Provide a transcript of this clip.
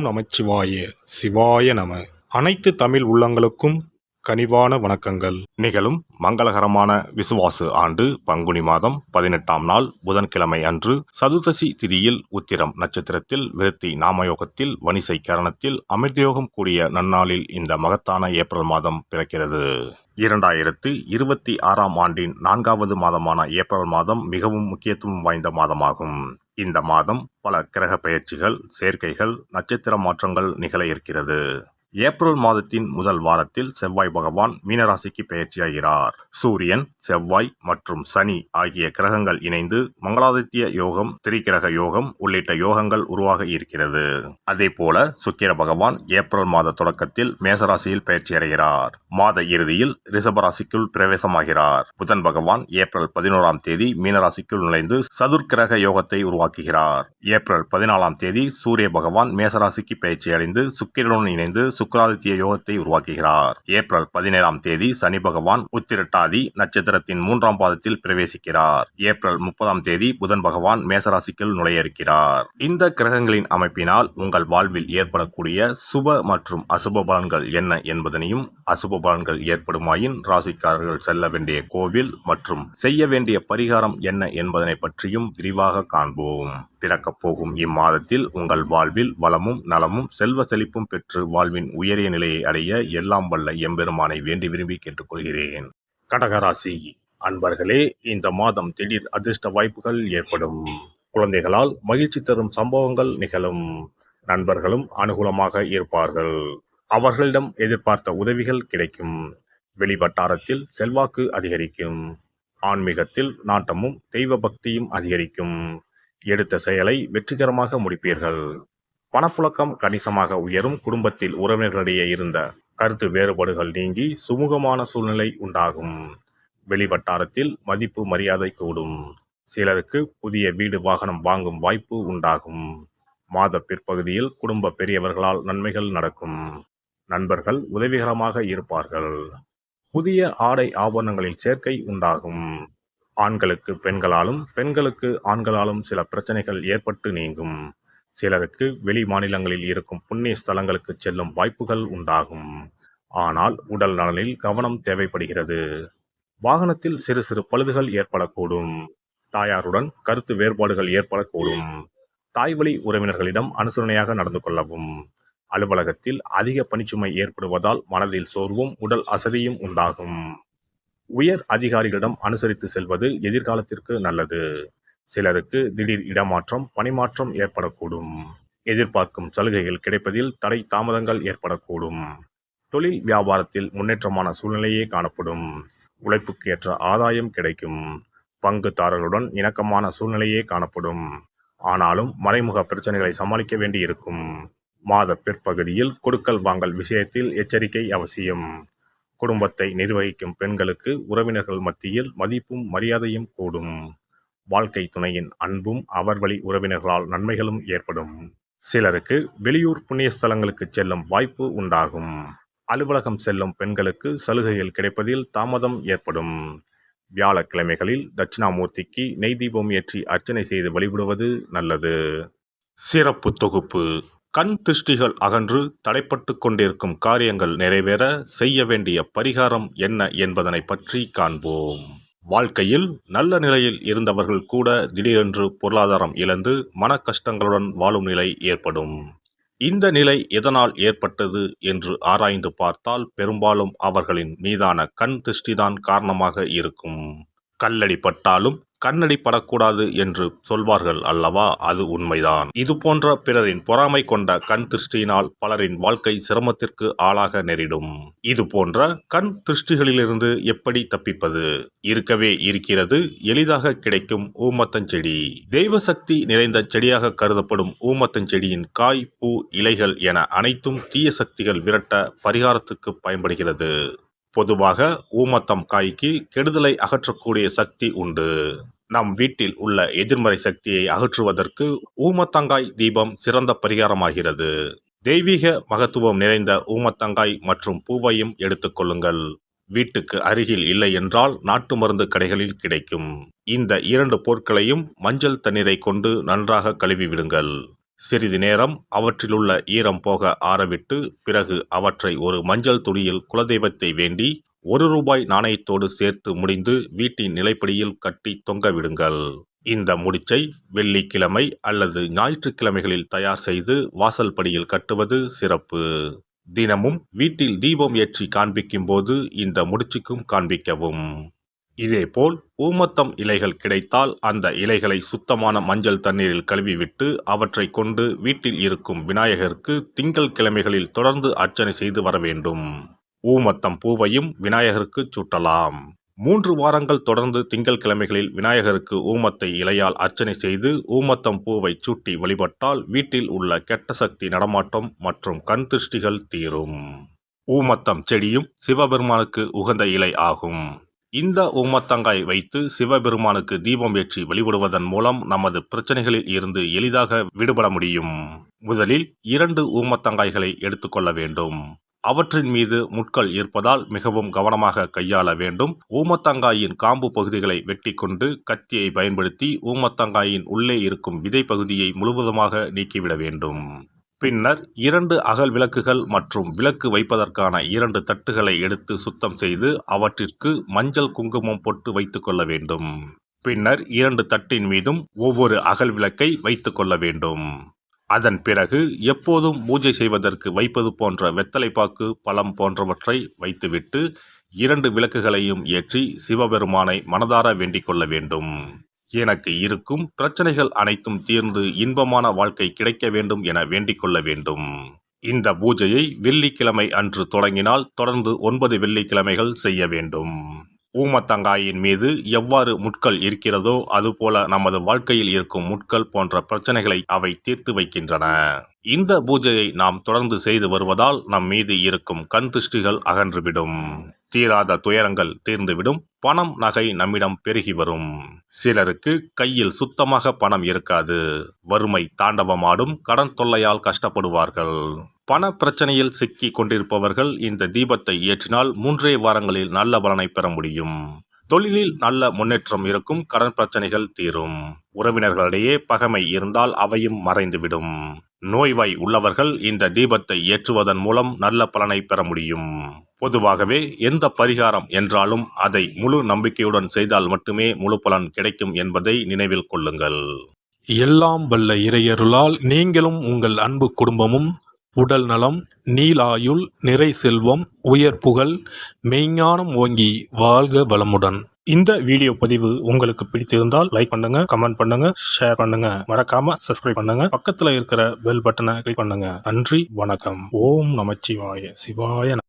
நமச்சிவாய சிவாய நம. அனைத்து தமிழ் உள்ளங்களுக்கும் கனிவான வணக்கங்கள். நிகழும் மங்களகரமான விசுவாசு ஆண்டு பங்குனி மாதம் 18ஆம் நாள் புதன்கிழமை அன்று சதுர்தசி திதியில் உத்திரம் நட்சத்திரத்தில் விருத்தி நாமயோகத்தில் வணிசை கரணத்தில் அமிர்தயோகம் கூடிய நன்னாளில் இந்த மகத்தான ஏப்ரல் மாதம் பிறக்கிறது. 2026ஆம் ஆண்டின் 4வது மாதமான ஏப்ரல் மாதம் மிகவும் முக்கியத்துவம் வாய்ந்த மாதமாகும். இந்த மாதம் பல கிரக பெயர்ச்சிகள், சேர்க்கைகள், நட்சத்திர மாற்றங்கள் நிகழ இருக்கிறது. ஏப்ரல் மாதத்தின் முதல் வாரத்தில் செவ்வாய் பகவான் மீனராசிக்கு பெயர்ச்சியாகிறார். சூரியன், செவ்வாய் மற்றும் சனி ஆகிய கிரகங்கள் இணைந்து மங்களாதித்ய யோகம், திரிகிரக யோகம் உள்ளிட்ட யோகங்கள் உருவாக இருக்கிறது. அதே போல சுக்கிர பகவான் ஏப்ரல் மாத தொடக்கத்தில் மேசராசியில் பெயர்ச்சியடைகிறார். மாத இறுதியில் ரிஷபராசிக்குள் பிரவேசமாகிறார். புதன் பகவான் ஏப்ரல் 11ஆம் தேதி மீனராசிக்குள் நுழைந்து சதுர்கிரக யோகத்தை உருவாக்குகிறார். ஏப்ரல் 14ஆம் தேதி சூரிய பகவான் மேசராசிக்கு பெயர்ச்சியடைந்து சுக்கிரனுடன் இணைந்து சுக்கிராதித்ய யோகத்தை உருவாக்குகிறார். ஏப்ரல் 17ஆம் தேதி சனி பகவான் உத்திரட்டாதி நட்சத்திரத்தின் 3ஆம் பாதத்தில் பிரவேசிக்கிறார். ஏப்ரல் 30ஆம் தேதி புதன் பகவான் மேசராசிக்குள் நுழைய இருக்கிறார். இந்த கிரகங்களின் அமைப்பினால் உங்கள் வாழ்வில் ஏற்படக்கூடிய சுப மற்றும் அசுப பலன்கள் என்ன என்பதனையும், அசுப பலன்கள் ஏற்படுமாயின் ராசிக்காரர்கள் செல்ல வேண்டிய கோவில் மற்றும் செய்ய வேண்டிய பரிகாரம் என்ன என்பதனை பற்றியும் விரிவாக காண்போம். பிறக்கப் போகும் இம்மாதத்தில் உங்கள் வாழ்வில் வளமும் நலமும் செல்வ செழிப்பும் பெற்று வாழ்வின் உயரிய நிலையை அடைய எல்லாம் வல்ல எம்பெருமானை வேண்டி விரும்பி கேட்டுக்கொள்கிறேன். கடகராசி அன்பர்களே, இந்த மாதம் திடீர் அதிர்ஷ்ட வாய்ப்புகள் ஏற்படும். குழந்தைகளால் மகிழ்ச்சி தரும் சம்பவங்கள் நிகழும். நண்பர்களும் அனுகூலமாக இருப்பார்கள். அவர்களிடம் எதிர்பார்த்த உதவிகள் கிடைக்கும். வெளிவட்டாரத்தில் செல்வாக்கு அதிகரிக்கும். ஆன்மீகத்தில் நாட்டமும் தெய்வ பக்தியும் அதிகரிக்கும். எடுத்த செயலை வெற்றிகரமாக முடிப்பீர்கள். பணப்புழக்கம் கணிசமாக உயரும். குடும்பத்தில் உறவினர்களிடையே இருந்த கருத்து வேறுபாடுகள் நீங்கி சுமூகமான சூழ்நிலை உண்டாகும். வெளிவட்டாரத்தில் மதிப்பு மரியாதை கூடும். சிலருக்கு புதிய வீடு வாகனம் வாங்கும் வாய்ப்பு உண்டாகும். மாத பிற்பகுதியில் குடும்ப பெரியவர்களால் நன்மைகள் நடக்கும். நண்பர்கள் உதவிகரமாக இருப்பார்கள். புதிய ஆடை ஆபரணங்களில் சேர்க்கை உண்டாகும். ஆண்களுக்கு பெண்களாலும் பெண்களுக்கு ஆண்களாலும் சில பிரச்சனைகள் ஏற்பட்டு நீங்கும். சிலருக்கு வெளி மாநிலங்களில் இருக்கும் புண்ணிய ஸ்தலங்களுக்கு செல்லும் வாய்ப்புகள் உண்டாகும். ஆனால் உடல் நலனில் கவனம் தேவைப்படுகிறது. வாகனத்தில் சிறு சிறு பழுதுகள் ஏற்படக்கூடும். தாயாருடன் கருத்து வேறுபாடுகள் ஏற்படக்கூடும். தாய்வழி உறவினர்களிடம் அனுசரணையாக நடந்து கொள்ளவும். அலுவலகத்தில் அதிக பணிச்சுமை ஏற்படுவதால் மனதில் சோர்வும் உடல் அசதியும் உண்டாகும். உயர் அதிகாரிகளிடம் அனுசரித்து செல்வது எதிர்காலத்திற்கு நல்லது. சிலருக்கு திடீர் இடமாற்றம், பணிமாற்றம் ஏற்படக்கூடும். எதிர்பார்க்கும் சலுகைகள் கிடைப்பதில் தடை தாமதங்கள் ஏற்படக்கூடும். தொழில் வியாபாரத்தில் முன்னேற்றமான சூழ்நிலையே காணப்படும். உழைப்புக்கு ஏற்ற ஆதாயம் கிடைக்கும். பங்குதாரர்களுடன் இணக்கமான சூழ்நிலையே காணப்படும். ஆனாலும் மறைமுக பிரச்சனைகளை சமாளிக்க வேண்டியிருக்கும். மாத பிற்பகுதியில் கொடுக்கல் வாங்கல் விஷயத்தில் எச்சரிக்கை அவசியம். குடும்பத்தை நிர்வகிக்கும் பெண்களுக்கு உறவினர்கள் மத்தியில் மதிப்பும் மரியாதையும் கூடும். வாழ்க்கை துணையின் அன்பும் அவர் வழி உறவினர்களால் நன்மைகளும் ஏற்படும். சிலருக்கு வெளியூர் புண்ணிய ஸ்தலங்களுக்கு செல்லும் வாய்ப்பு உண்டாகும். அலுவலகம் செல்லும் பெண்களுக்கு சலுகைகள் கிடைப்பதில் தாமதம் ஏற்படும். வியாழக்கிழமைகளில் தட்சிணாமூர்த்திக்கு நெய் தீபம் ஏற்றி அர்ச்சனை செய்து வழிபடுவது நல்லது. சிறப்பு தொகுப்பு. கண் திருஷ்டிகள் அகன்று தடைப்பட்டு கொண்டிருக்கும் காரியங்கள் நிறைவேற செய்ய வேண்டிய பரிகாரம் என்ன என்பதனை பற்றி காண்போம். வாழ்க்கையில் நல்ல நிலையில் இருந்தவர்கள் கூட திடீரென்று பொருளாதாரம் இழந்து மன கஷ்டங்களுடன் வாழும் நிலை ஏற்படும். இந்த நிலை எதனால் ஏற்பட்டது என்று ஆராய்ந்து பார்த்தால் பெரும்பாலும் அவர்களின் மீதான கண் திருஷ்டிதான் காரணமாக இருக்கும். கல்லடி பட்டாலும் கண்ணடி படக்கூடாது என்று சொல்வார்கள் அல்லவா, அது உண்மைதான். இது போன்ற பிறரின் பொறாமை கொண்ட கண் திருஷ்டியினால் பலரின் வாழ்க்கை சிரமத்திற்கு ஆளாக நேரிடும். இது போன்ற கண் திருஷ்டிகளிலிருந்து எப்படி தப்பிப்பது? இருக்கவே இருக்கிறது எளிதாக கிடைக்கும் ஊமத்தஞ்செடி. தெய்வ சக்தி நிறைந்த செடியாக கருதப்படும் ஊமத்தஞ்செடியின் காய், பூ, இலைகள் என அனைத்தும் தீய சக்திகள் விரட்ட பரிகாரத்துக்கு பயன்படுகிறது. பொதுவாக ஊமத்தம் காய்க்கு கெடுதலை அகற்றக்கூடிய சக்தி உண்டு. நம் வீட்டில் உள்ள எதிர்மறை சக்தியை அகற்றுவதற்கு ஊமத்தங்காய் தீபம் சிறந்த பரிகாரமாகிறது. தெய்வீக மகத்துவம் நிறைந்த ஊமத்தங்காய் மற்றும் பூவையும் எடுத்துக்கொள்ளுங்கள். வீட்டுக்கு அருகில் இல்லை என்றால் நாட்டு மருந்து கடைகளில் கிடைக்கும். இந்த 2 பொருட்களையும் மஞ்சள் தண்ணீரை கொண்டு நன்றாக கழுவி விடுங்கள். சிறிது நேரம் அவற்றிலுள்ள ஈரம் போக ஆறவிட்டு பிறகு அவற்றை ஒரு மஞ்சள் துணியில் குலதெய்வத்தை வேண்டி ₹1 நாணயத்தோடு சேர்த்து முடிந்து வீட்டின் நிலைப்படியில் கட்டி தொங்கவிடுங்கள். இந்த முடிச்சை வெள்ளிக்கிழமை அல்லது ஞாயிற்றுக்கிழமைகளில் தயார் செய்து வாசல் படியில் கட்டுவது சிறப்பு. தினமும் வீட்டில் தீபம் ஏற்றி காண்பிக்கும் போது இந்த முடிச்சுக்கும் காண்பிக்கவும். இதேபோல் ஊமத்தம் இலைகள் கிடைத்தால் அந்த இலைகளை சுத்தமான மஞ்சள் தண்ணீரில் கழுவிவிட்டு அவற்றை கொண்டு வீட்டில் இருக்கும் விநாயகருக்கு திங்கள் கிழமைகளில் தொடர்ந்து அர்ச்சனை செய்து வர வேண்டும். ஊமத்தம் பூவையும் விநாயகருக்கு சூட்டலாம். 3 வாரங்கள் தொடர்ந்து திங்கள் கிழமைகளில் விநாயகருக்கு ஊமத்தை இலையால் அர்ச்சனை செய்து ஊமத்தம் பூவை சூட்டி வழிபட்டால் வீட்டில் உள்ள கெட்ட சக்தி நடமாட்டம் மற்றும் கண் திருஷ்டிகள் தீரும். ஊமத்தம் செடியும் சிவபெருமானுக்கு உகந்த இலை ஆகும். இந்த ஊமத்தங்காய் வைத்து சிவபெருமானுக்கு தீபம் ஏற்றி வழிபடுவதன் மூலம் நமது பிரச்சனைகளில் இருந்து எளிதாக விடுபட முடியும். முதலில் 2 ஊமத்தங்காய்களை எடுத்துக்கொள்ள வேண்டும். அவற்றின் மீது முட்கள் இருப்பதால் மிகவும் கவனமாக கையாள வேண்டும். ஊமத்தங்காயின் காம்பு பகுதிகளை வெட்டி கொண்டு கத்தியை பயன்படுத்தி ஊமத்தங்காயின் உள்ளே இருக்கும் விதை பகுதியை முழுவதுமாக நீக்கிவிட வேண்டும். பின்னர் 2 அகல் விளக்குகள் மற்றும் விளக்கு வைப்பதற்கான 2 தட்டுகளை எடுத்து சுத்தம் செய்து அவற்றிற்கு மஞ்சள் குங்குமம் போட்டு வைத்துக் கொள்ள வேண்டும். பின்னர் 2 தட்டின் மீதும் ஒவ்வொரு அகல் விளக்கை வைத்துக் கொள்ள வேண்டும். அதன் பிறகு எப்போதும் பூஜை செய்வதற்கு வைப்பது போன்ற வெத்தலைப்பாக்கு, பழம் போன்றவற்றை வைத்துவிட்டு 2 விளக்குகளையும் ஏற்றி சிவபெருமானை மனதார வேண்டிக் கொள்ள வேண்டும். எனக்கு இருக்கும் பிரச்சனைகள் அனைத்தும் தீர்ந்து இன்பமான வாழ்க்கை கிடைக்க வேண்டும் என வேண்டிக் கொள்ள வேண்டும். இந்த பூஜையை வெள்ளிக்கிழமை அன்று தொடங்கினால் தொடர்ந்து 9 வெள்ளிக்கிழமைகள் செய்ய வேண்டும். ஊமத்தங்காயின் மீது எவ்வாறு முட்கள் இருக்கிறதோ அதுபோல நமது வாழ்க்கையில் இருக்கும் முட்கள் போன்ற பிரச்சனைகளை அவை தீர்த்து வைக்கின்றன. இந்த பூஜையை நாம் தொடர்ந்து செய்து வருவதால் நம் மீது இருக்கும் கண் திருஷ்டிகள் அகன்றுவிடும். தீராத துயரங்கள் தீர்ந்துவிடும். பணம் நகை நம்மிடம் பெருகி வரும். சிலருக்கு கையில் சுத்தமாக பணம் இருக்காது. வறுமை தாண்டவமாடும். கடன் தொல்லையால் கஷ்டப்படுவார்கள். பண பிரச்சனையில் சிக்கி கொண்டிருப்பவர்கள் இந்த தீபத்தை ஏற்றினால் 3 வாரங்களில் நல்ல பலனை பெற முடியும். தொழிலில் நல்ல முன்னேற்றம் இருக்கும். கடன் பிரச்சனைகள் தீரும். உறவினர்களிடையே பகைமை இருந்தால் அவையும் மறைந்துவிடும். நோய்வாய் உள்ளவர்கள் இந்த தீபத்தை ஏற்றுவதன் மூலம் நல்ல பலனை பெற முடியும். பொதுவாகவே எந்த பரிகாரம் என்றாலும் அதை முழு நம்பிக்கையுடன் செய்தால் மட்டுமே முழு பலன் கிடைக்கும் என்பதை நினைவில் கொள்ளுங்கள். எல்லாம் வல்ல இறையருளால் நீங்களும் உங்கள் அன்பு குடும்பமும் உடல் நலம், நீலாயுள், நிறை செல்வம், உயர் புகழ், மெய்ஞானம் ஓங்கி வாழ்க வளமுடன். இந்த வீடியோ பதிவு உங்களுக்கு பிடித்திருந்தால் லைக் பண்ணுங்க, கமெண்ட் பண்ணுங்க, ஷேர் பண்ணுங்க. மறக்காம சப்ஸ்கிரைப் பண்ணுங்க. பக்கத்துல இருக்கிற பெல் பட்டனை கிளிக் பண்ணுங்க. நன்றி, வணக்கம். ஓம் நமச்சிவாய. சிவாய